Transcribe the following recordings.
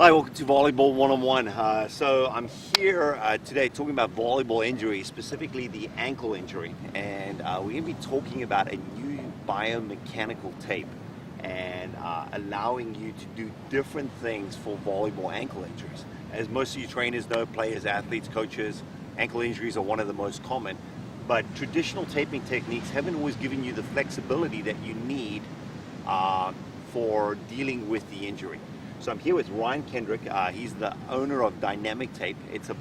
Hi, welcome to Volleyball One-on-One. So I'm here today talking about volleyball injury, specifically the ankle injury. And we're going to be talking about a new biomechanical tape and allowing you to do different things for volleyball ankle injuries. As most of you trainers know, players, athletes, coaches, ankle injuries are one of the most common. But traditional taping techniques haven't always given you the flexibility that you need for dealing with the injury. So I'm here with Ryan Kendrick. He's the owner of Dynamic Tape. It's a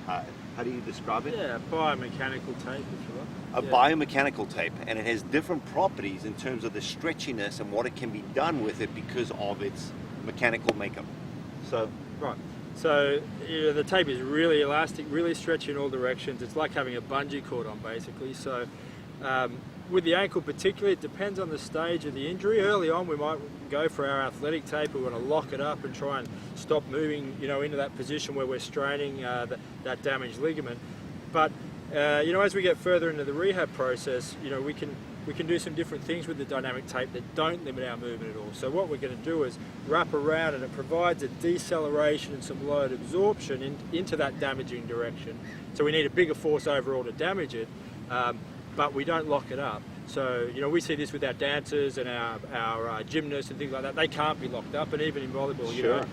how do you describe it? Yeah, biomechanical tape, if you like. Biomechanical tape, and it has different properties in terms of the stretchiness and what it can be done with it because of its mechanical makeup. So, right. So the tape is really elastic, really stretchy in all directions. It's like having a bungee cord on, basically. So with the ankle particularly, it depends on the stage of the injury. Early on, we might go for our athletic tape. We want to lock it up and try and stop moving, into that position where we're straining that damaged ligament. But as we get further into the rehab process, we can do some different things with the dynamic tape that don't limit our movement at all. So what we're going to do is wrap around, and it provides a deceleration and some load absorption into that damaging direction. So we need a bigger force overall to damage it, but we don't lock it up. So we see this with our dancers and our gymnasts and things like that. They can't be locked up, and even in volleyball, sure.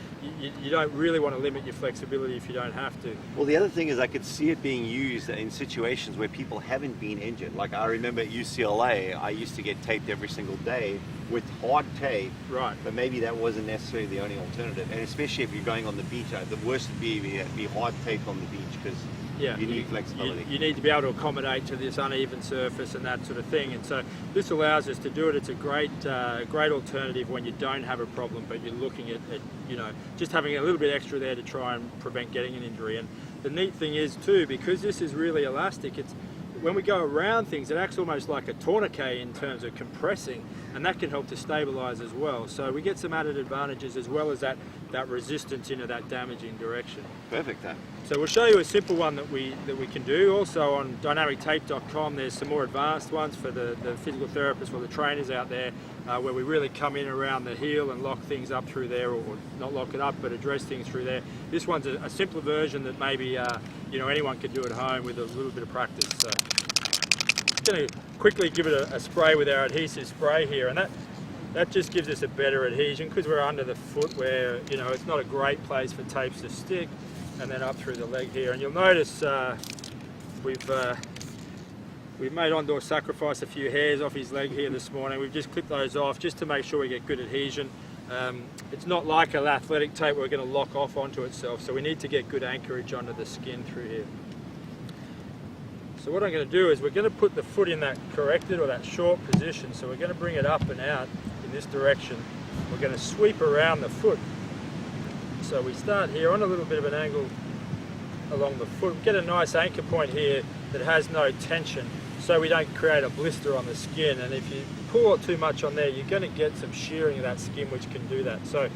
you don't really want to limit your flexibility if you don't have to. Well, the other thing is I could see it being used in situations where people haven't been injured. Like I remember at UCLA, I used to get taped every single day with hard tape. Right. But maybe that wasn't necessarily the only alternative. And especially if you're going on the beach, the worst would be hard tape on the beach because you need flexibility. You need to be able to accommodate to this uneven surface and that sort of thing. And so this allows us to do it. It's a great alternative when you don't have a problem, but you're looking at just having a little bit extra there to try and prevent getting an injury. And the neat thing is too, because this is really elastic, when we go around things, it acts almost like a tourniquet in terms of compressing, and that can help to stabilize as well. So we get some added advantages as well as that resistance into that damaging direction. Perfect. So we'll show you a simple one that we can do. Also on dynamictape.com, there's some more advanced ones for the physical therapists or the trainers out there, where we really come in around the heel and lock things up through there, or not lock it up, but address things through there. This one's a simpler version that maybe anyone can do at home with a little bit of practice. So I'm going to quickly give it a spray with our adhesive spray here, and that just gives us a better adhesion because we're under the foot where it's not a great place for tapes to stick, and then up through the leg here. And you'll notice we've made Ondor sacrifice a few hairs off his leg here this morning. We've just clipped those off just to make sure we get good adhesion. It's not like an athletic tape where we're going to lock off onto itself, so we need to get good anchorage onto the skin through here. So what I'm going to do is we're going to put the foot in that corrected or that short position. So we're going to bring it up and out in this direction. We're going to sweep around the foot. So we start here on a little bit of an angle along the foot. Get a nice anchor point here that has no tension, so we don't create a blister on the skin. And if you pull too much on there, you're going to get some shearing of that skin, which can do that. So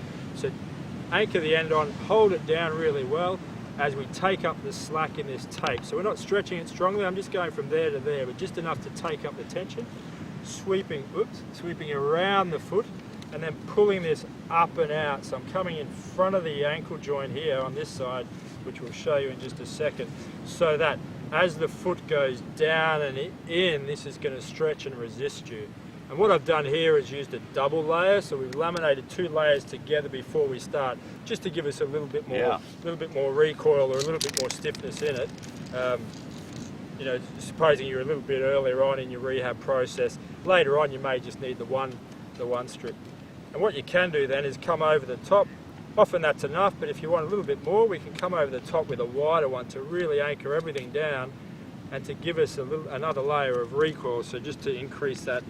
anchor the end on, hold it down really well as we take up the slack in this tape. So we're not stretching it strongly, I'm just going from there to there, but just enough to take up the tension. Sweeping around the foot, and then pulling this up and out. So I'm coming in front of the ankle joint here on this side, which we'll show you in just a second, so that as the foot goes down and in, this is going to stretch and resist you. And what I've done here is used a double layer, so we've laminated 2 layers together before we start, just to give us a little bit more recoil or a little bit more stiffness in it. Supposing you're a little bit earlier on in your rehab process, later on you may just need the one strip. And what you can do then is come over the top. Often that's enough, but if you want a little bit more, we can come over the top with a wider one to really anchor everything down and to give us another layer of recoil, so just to increase that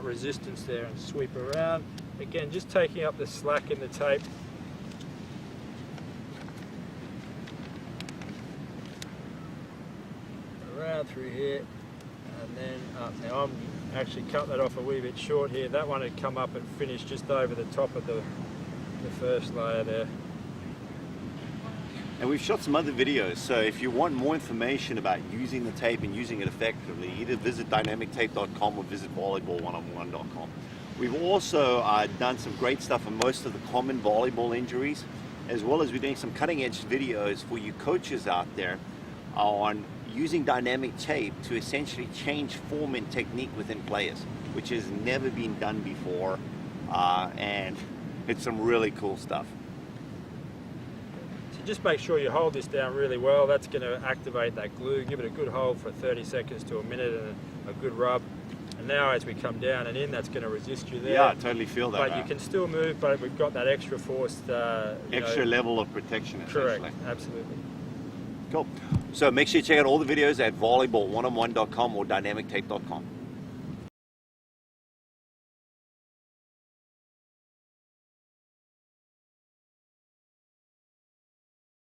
resistance there, and sweep around. Again, just taking up the slack in the tape. Around through here, and then up. Now I'm actually cut that off a wee bit short here. That one had come up and finished just over the top of the first layer there. And we've shot some other videos, so if you want more information about using the tape and using it effectively, either visit dynamictape.com or visit volleyball1on1.com. We've also done some great stuff on most of the common volleyball injuries, as well as we're doing some cutting edge videos for you coaches out there on using dynamic tape to essentially change form and technique within players, which has never been done before, and it's some really cool stuff. So just make sure you hold this down really well. That's going to activate that glue. Give it a good hold for 30 seconds to a minute and a good rub. And now as we come down and in, that's going to resist you there. Yeah, I totally feel that. But you can still move, but we've got that extra forced... extra level of protection, essentially. Correct, absolutely. Cool. So make sure you check out all the videos at volleyball1on1.com or dynamictape.com.